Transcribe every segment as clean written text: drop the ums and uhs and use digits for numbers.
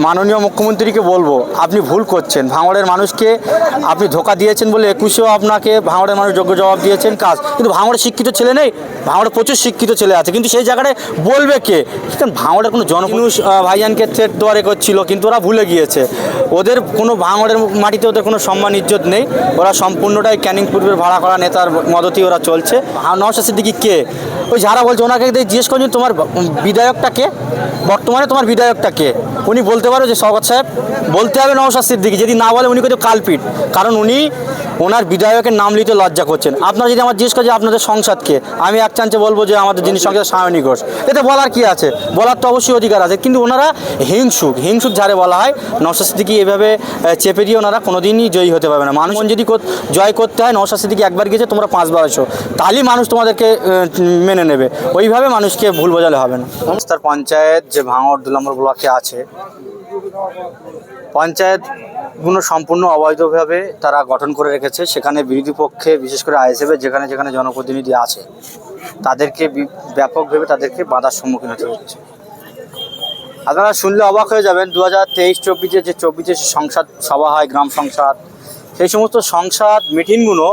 মাননীয় মুখ্যমন্ত্রীকে বলবো আপনি ভুল করছেন। ভাঙড়ের মানুষকে আপনি ধোকা দিয়েছেন বলে 21-এও আপনাকে ভাঙড়ের মানুষ যোগ্য জবাব দিয়েছেন কাজ, কিন্তু ভাঙড়ে শিক্ষিত ছেলে নেই, ভাঙড়ে প্রচুর শিক্ষিত ছেলে আছে, কিন্তু সেই জায়গাটায় বলবে কে? কারণ ভাঙড়ের কোনো জনমানুষ ভাইজানকে থ্রেট দেওয়ার করছিল, কিন্তু ওরা ভুলে গিয়েছে। ওদের কোনো ভাঙড়ের মাটিতে ওদের কোনো সম্মান ইজ্জত নেই। ওরা সম্পূর্ণটাই ক্যানিং পূর্বের ভাড়া করা নেতার মদতেই ওরা চলছে। নওশাদ সিদ্দিকী কে? ওই যারা বলছে ওনাকে জিজ্ঞেস করছেন তোমার বিধায়কটা কে, বর্তমানে তোমার বিধায়কটা কে? উনি বলতে পারো যে শওকত সাহেব, বলতে হবে নওশাদ সিদ্দিকী। যদি না বলে উনি কিন্তু কালপিট, কারণ উনি ওনার বিধায়কের নাম নিতে লজ্জা করছেন। আপনারা যদি আমার জিজ্ঞেস করেন যে আপনাদের সংসদকে, আমি এক চান্সে বলবো যে আমাদের যিনি সংসদ সায়নী ঘোষ। এতে বলার কি আছে? বলার তো অবশ্যই অধিকার আছে, কিন্তু ওনারা হিংসুক যারে বলা হয়। নওশাদ সিদ্দিকী এভাবে চেপে দিয়ে ওনারা কোনোদিনই জয়ী হতে পারবে না। মানুষ যদি জয় করতে হয়, নওশাদ সিদ্দিকী একবার গিয়েছে, তোমরা 5বার আসো, তাহলেই মানুষ তোমাদেরকে মেনে নেবে। ওইভাবে মানুষকে ভুল বোঝালে হবে না। তার পঞ্চায়েত যে ভাঙড় 2 নম্বর ব্লকে আছে, পঞ্চায়েতগুলো সম্পূর্ণ অবৈধভাবে তারা গঠন করে রেখেছে। সেখানে বিরোধী পক্ষে, বিশেষ করে আইএসএফের যেখানে যেখানে জনপ্রতিনিধি আছে, তাদেরকে ব্যাপকভাবে তাদেরকে বাধার সম্মুখীন হতে হচ্ছে। আপনারা শুনলে অবাক হয়ে যাবেন, 2023-24 যে 24 সংসদ সভা হয়, গ্রাম সংসদ, সেই সমস্ত সংসদ মিটিংগুলো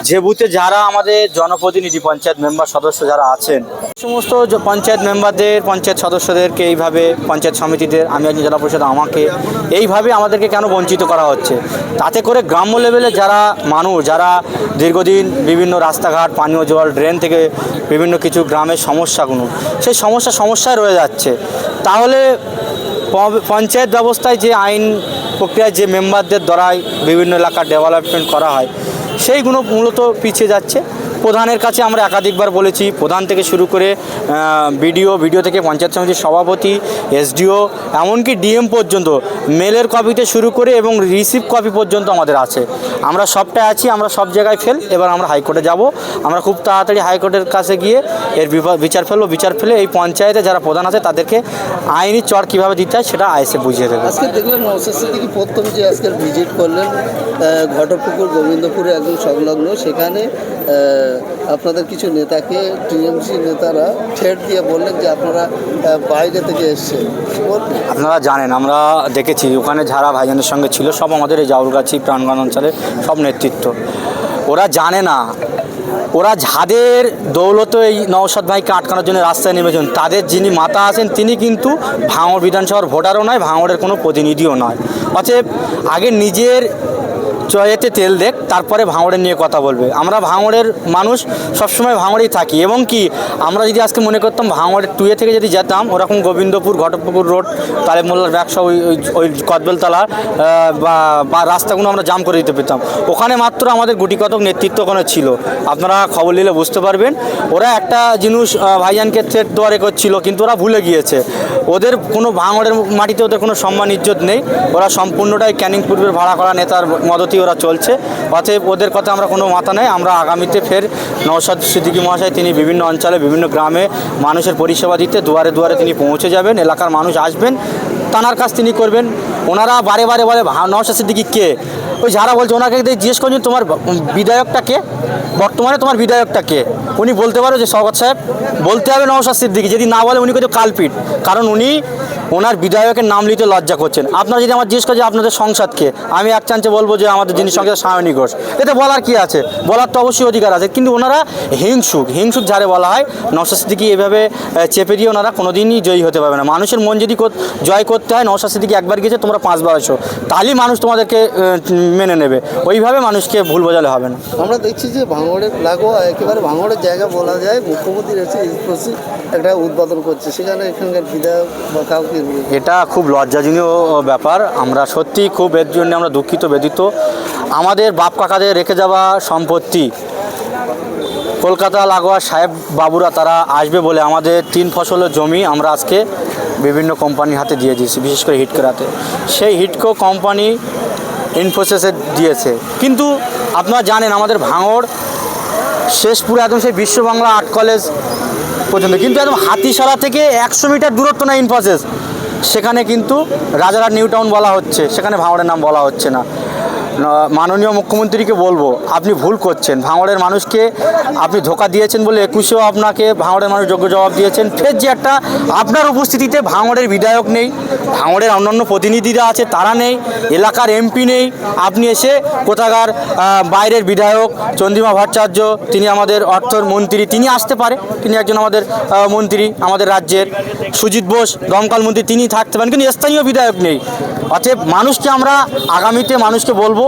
যে বুথে যারা আমাদের জনপ্রতিনিধি পঞ্চায়েত মেম্বার সদস্য যারা আছেন, সমস্ত পঞ্চায়েত মেম্বারদের, পঞ্চায়েত সদস্যদেরকে এইভাবে, পঞ্চায়েত সমিতিদের, আমি একজন জেলা পরিষদ, আমাকে এইভাবে আমাদেরকে কেন বঞ্চিত করা হচ্ছে? তাতে করে গ্রাম্য লেভেলে যারা মানুষ, যারা দীর্ঘদিন বিভিন্ন রাস্তাঘাট, পানীয় জল, ড্রেন থেকে বিভিন্ন কিছু গ্রামের সমস্যাগুলো, সেই সমস্যায় রয়ে যাচ্ছে। তাহলে পঞ্চায়েত ব্যবস্থায় যে আইন প্রক্রিয়ায় যে মেম্বারদের দ্বারাই বিভিন্ন এলাকার ডেভেলপমেন্ট করা হয়, সেইগুলো মূলত পিছিয়ে যাচ্ছে। প্রধানের কাছে আমরা একাধিকবার বলেছি, প্রধান থেকে শুরু করে ভিডিও থেকে পঞ্চায়েত সমিতির সভাপতি, এসডিও, এমনকি ডিএম পর্যন্ত, মেলের কপিতে শুরু করে এবং রিসিভ কপি পর্যন্ত আমাদের আছে। আমরা সবটাই আছি, আমরা সব জায়গায় ফেল। এবার আমরা হাইকোর্টে যাব। আমরা খুব তাড়াতাড়ি হাইকোর্টের কাছে গিয়ে এর বিচার ফেলে এই পঞ্চায়েতে যারা প্রধান আছে তাদেরকে আইনি চড় কীভাবে দিতে হয় সেটা আইএসএফ বুঝিয়ে দেবে। আজকে দেখলাম নওশাদ সিদ্দিকী প্রথম যে আজকের ভিজিট করলেন ঘটকপুকুর গোবিন্দপুরে একদম সংলগ্ন, সেখানে আপনাদের কিছু নেতাকে টিএমসি নেতারা ঠেট দিয়ে বললেন যে আপনারা বাইরে থেকে এসছেন। আপনারা জানেন, আমরা দেখেছি ওখানে যারা ভাইজানের সঙ্গে ছিল সব আমাদের এই জাউলগাছি প্রাণগঞ্জ অঞ্চলের সব নেতৃত্ব। ওরা জানে না, ওরা যাদের দৌলতে এই নওশাদ ভাইকে আটকানোর জন্য রাস্তায় নেমেছেন, তাদের যিনি মাতা আছেন তিনি কিন্তু ভাঙড় বিধানসভার ভোটারও নয়, ভাঙড়ের কোনো প্রতিনিধিও নয়। অতএব আগে নিজের চয়েতে তেল দেখ, তারপরে ভাঙড়ের নিয়ে কথা বলবে। আমরা ভাঙড়ের মানুষ, সবসময় ভাঙড়েই থাকি। এবং কি আমরা যদি আজকে মনে করতাম ভাঙড়ের 2 থেকে যদি যেতাম, ওরকম গোবিন্দপুর, ঘটকপুকুর রোড, তালেব মোল্লার ব্যবসা, ওই কদবেলতলা বা রাস্তাগুলো আমরা জাম করে দিতে পেতাম। ওখানে মাত্র আমাদের গুটি কতক নেতৃত্ব ওখানে ছিল। আপনারা খবর নিলে বুঝতে পারবেন। ওরা একটা জিনিস ভাইজানকে থ্রেট দেওয়ার করছিল, কিন্তু ওরা ভুলে গিয়েছে। ওদের কোনো ভাঙড়ের মাটিতে ওদের কোনো সম্মান ইজ্জত নেই। ওরা সম্পূর্ণটাই ক্যানিং পূর্বের ভাড়া করা নেতার মদতেই ওরা চলছে। অতএব ওদের কথা আমরা কোনো মাথা নেই। আমরা আগামীতে ফের নওশাদ সিদ্দিকী মহাশয় তিনি বিভিন্ন অঞ্চলে, বিভিন্ন গ্রামে মানুষের পরিষেবা দিতে দুয়ারে দুয়ারে তিনি পৌঁছে যাবেন। এলাকার মানুষ আসবেন, তানার কাজ তিনি করবেন। ওনারা বারে বারে বলে নওশাদ সিদ্দিকী কে? ওই যারা বলছে ওনাকে জিজ্ঞেস করছেন তোমার বিধায়কটা কে, বর্তমানে তোমার বিধায়কটা কে? উনি বলতে পারো যে শওকত সাহেব, বলতে হবে নওশাদ সিদ্দিকী। যদি না বলে উনি কিন্তু কালপিট, কারণ উনি ওনার বিধায়কের নাম নিতে লজ্জা করছেন। আপনারা যদি আমার জিজ্ঞেস করেন যে আপনাদের সংসদকে, আমি এক চান্সে বলবো যে আমাদের যিনি সংসদ সায়নী ঘোষ। এতে বলার কি আছে? বলার তো অবশ্যই অধিকার আছে, কিন্তু ওনারা হিংসুক যারে বলা হয়। নওশাদ সিদ্দিকী এভাবে চেপে দিয়ে ওনারা কোনোদিনই জয়ী হতে পারবে না। মানুষের মন যদি জয় করতে হয়, নওশাদ সিদ্দিকী একবার গিয়েছে, তোমরা 5বার আসো, তাহলেই মানুষ তোমাদেরকে মেনে নেবে। ওইভাবে মানুষকে ভুল বোঝালে হবে না। আমরা দেখছি যে ভাঙড়ের লাগোয়া, একেবারে ভাঙড়ের জায়গা বলা যায়, মুখ্যমন্ত্রী এসে একটা উদ্বোধন করছে, সেখানে এখানকার বিধায়ক বা কাউকে, এটা খুব লজ্জাজনীয় ব্যাপার। আমরা সত্যি খুব এর জন্য আমরা দুঃখিত, ব্যথিত। আমাদের বাপ কাকাদের রেখে যাওয়া সম্পত্তি, কলকাতা লাগোয়া সাহেব বাবুরা তারা আসবে বলে আমাদের 3 ফসলের জমি আমরা আজকে বিভিন্ন কোম্পানির হাতে দিয়ে দিয়েছি, বিশেষ করে হিটকোর হাতে। সেই হিটকো কোম্পানি ইনফোসিসে দিয়েছে, কিন্তু আপনারা জানেন আমাদের ভাঙড় শেষপুরে একদম সেই বিশ্ব বাংলা আর্ট কলেজ পর্যন্ত, কিন্তু একদম হাতিশালা থেকে 100 মিটার দূরত্ব না ইনফোসিস। সেখানে কিন্তু রাজারহাট নিউ টাউন বলা হচ্ছে, সেখানে ভাঙড়ের নাম বলা হচ্ছে না। মাননীয় মুখ্যমন্ত্রীকে বলবো আপনি ভুল করছেন, ভাঙড়ের মানুষকে আপনি ধোকা দিয়েছেন বলে 21-এও আপনাকে ভাঙড়ের মানুষ যোগ্য জবাব দিয়েছেন। ফের যে একটা আপনার উপস্থিতিতে ভাঙড়ের বিধায়ক নেই, ভাঙড়ের অন্যান্য প্রতিনিধিরা আছে তারা নেই, এলাকার এমপি নেই, আপনি এসে কোথাকার বাইরের বিধায়ক চন্দ্রিমা ভট্টাচার্য, তিনি আমাদের অর্থর মন্ত্রী, তিনি আসতে পারে, তিনি একজন আমাদের মন্ত্রী আমাদের রাজ্যের, সুজিত বোস দমকল মন্ত্রী, তিনি থাকতে পারেন, কিন্তু স্থানীয় বিধায়ক নেই। অতএব মানুষকে আমরা আগামীতে মানুষকে বলবো,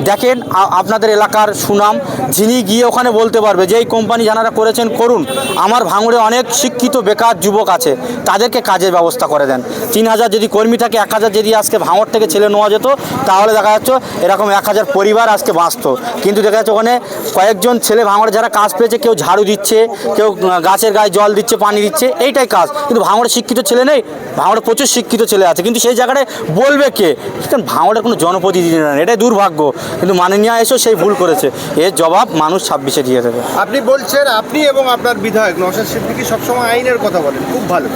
দেখেন আপনাদের এলাকার সুনাম, যিনি গিয়ে ওখানে বলতে পারবে যে এই কোম্পানি যারা করেছেন করুন, আমার ভাঙড়ে অনেক শিক্ষিত বেকার যুবক আছে, তাদেরকে কাজের ব্যবস্থা করে দেন। 3000 যদি কর্মী থাকে, 1000 যদি আজকে ভাঙড় থেকে ছেলে নেওয়া যেত, তাহলে দেখা যাচ্ছে এরকম 1000 পরিবার আজকে বাঁচত। কিন্তু দেখা যাচ্ছে ওখানে কয়েকজন ছেলে ভাঙড়ে যারা কাজ পেয়েছে, কেউ ঝাড়ু দিচ্ছে, কেউ গাছের গায়ে জল দিচ্ছে, পানি দিচ্ছে, এইটাই কাজ। কিন্তু ভাঙড়ে শিক্ষিত ছেলে নেই, ভাঙড়ে প্রচুর শিক্ষিত ছেলে আছে, কিন্তু সেই জায়গাটায় বলবে কে? কারণ ভাঙড়ের কোনো জনপ্রতিনিধি নেই, এটাই দুর্ভাগ্য। কিন্তু মাননীয় এসেও সেই ভুল করেছে, এর জবাব মানুষ 26-এ দিয়ে দেবে। আপনি বলছেন আপনি এবং আপনার বিধায়ক নওশাদ সিদ্দিকী সবসময় আইনের কথা বলেন, খুব ভালো,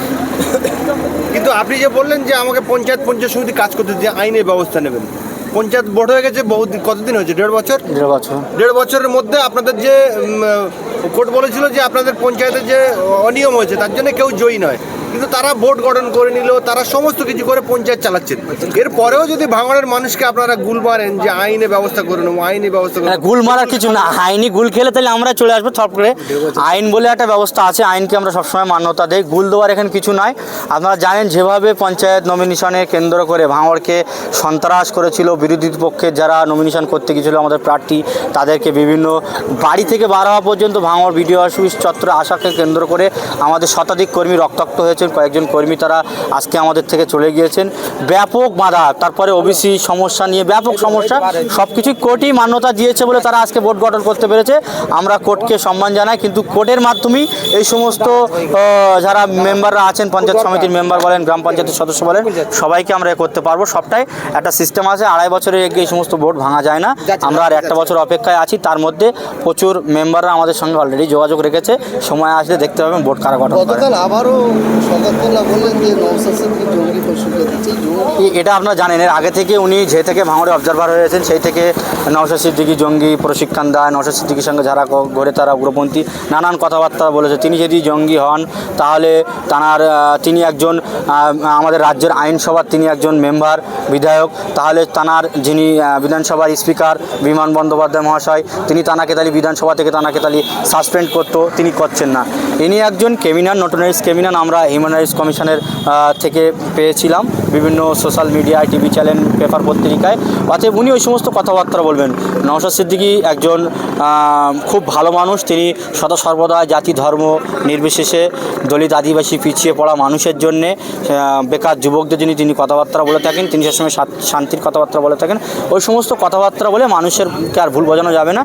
কিন্তু আপনি যে বললেন যে আমাকে পঞ্চায়েত সমিতি কাজ করতে দিয়ে আইনের ব্যবস্থা নেবেন, পঞ্চায়েত ভোট হয়ে গেছে বহুদিন, কতদিন হয়েছে? 1.5 বছর। 1.5 বছর। 1.5 বছরের মধ্যে আপনাদের যে কোর্ট বলেছিল যে আপনাদের পঞ্চায়েতের যে অনিয়ম হয়েছে তার জন্য কেউ জয়ী নয়, কিন্তু তারা বোর্ড গঠন করে নিল, তারা সমস্ত কিছু করে পঞ্চায়েত চালাচ্ছেন। এরপরেও যদি ভাঙড়ের মানুষকে আপনারা গুল মারেন যে আইনে ব্যবস্থা করে নেবো, আইনি ব্যবস্থা করে, গুল মারার কিছু না, আইনি গুল খেলে তাহলে আমরা চলে আসবো সব করে। আইন বলে একটা ব্যবস্থা আছে, আইনকে আমরা সবসময় মান্যতা দেই, গুল দেওয়ার এখানে কিছু নয়। আপনারা জানেন যেভাবে পঞ্চায়েত নমিনেশনে কেন্দ্র করে ভাঙড়কে সন্ত্রাস করেছিল, বিরোধী পক্ষের যারা নমিনেশন করতে গিয়েছিল আমাদের প্রার্থী, তাদেরকে বিভিন্ন বাড়ি থেকে বার হওয়া পর্যন্ত ভাঙড় বিডিও অফিস চত্বরে আসাকে কেন্দ্র করে আমাদের শতাধিক কর্মী রক্তাক্ত হয়েছেন, কয়েকজন কর্মী তারা আজকে আমাদের থেকে চলে গিয়েছেন। ব্যাপক বাধা, তারপরে ওবিসি সমস্যা নিয়ে ব্যাপক সমস্যা, সব কিছুই কোর্টই মান্যতা দিয়েছে বলে তারা আজকে বোর্ড গঠন করতে পেরেছে। আমরা কোর্টকে সম্মান জানাই, কিন্তু কোর্টের মাধ্যমেই এই সমস্ত যারা মেম্বাররা আছেন, পঞ্চায়েত সমিতির মেম্বার বলেন, গ্রাম পঞ্চায়েতের সদস্য বলেন, সবাইকে আমরা করতে পারবো। সবটাই একটা সিস্টেম আছে, 2.5 বছরের এগিয়ে এই সমস্ত বোর্ড ভাঙা যায় না। আমরা আর 1 বছর অপেক্ষায় আছি, তার মধ্যে প্রচুর মেম্বাররা আমাদের সঙ্গে অলরেডি যোগাযোগ রেখেছে, সময় আসলে দেখতে পাবেন বোর্ড কারা গঠন করে। গতকাল আবারও সকালবেলা বললেন যে নওশাদ সিদ্দিকী জঙ্গি প্রশিক্ষণ দিচ্ছে, এটা আপনারা জানেন, এর আগে থেকে উনি যে থেকে ভাঙড়ে অবজারভার হয়েছেন সেই থেকে নওশাদ সিদ্দিকী জঙ্গি প্রশিক্ষণ দেয়, নওশাদ সিদ্দিকীর সঙ্গে যারা ঘরে তারা উগ্রপন্থী নানান কথাবার্তা বলেছে। তিনি যদি জঙ্গি হন তাহলে তিনি একজন আমাদের রাজ্যের আইনসভার তিনি একজন মেম্বার বিধায়ক, তাহলে তানার যিনি বিধানসভার স্পিকার বিমান বন্দ্যোপাধ্যায় মহাশয়, তিনি তানাকে তাহলে বিধানসভা থেকে তানাকে তাহলে সাসপেন্ড করতো, তিনি করছেন না। ইনি একজন ক্রিমিনাল, নোটোরিয়াস ক্রিমিনাল, আমরা হিউম্যান রাইটস কমিশনের থেকে পেয়েছিলাম বিভিন্ন সোশ্যাল মিডিয়ায়, টিভি চ্যানেল, পেপার পত্রিকায়। অতএব উনি ওই সমস্ত কথাবার্তা বলবেন। নওশাদ সিদ্দিকী একজন খুব ভালো মানুষ, তিনি সদা সর্বদা জাতি ধর্ম নির্বিশেষে দলিত আদিবাসী পিছিয়ে পড়া মানুষের জন্যে, বেকার যুবকদের জন্য তিনি কথাবার্তা বলে থাকেন, তিনি সবসময় শান্তির কথাবার্তা বলে থাকেন। ওই সমস্ত কথাবার্তা বলে মানুষেরকে আর ভুল বোঝানো যাবে না।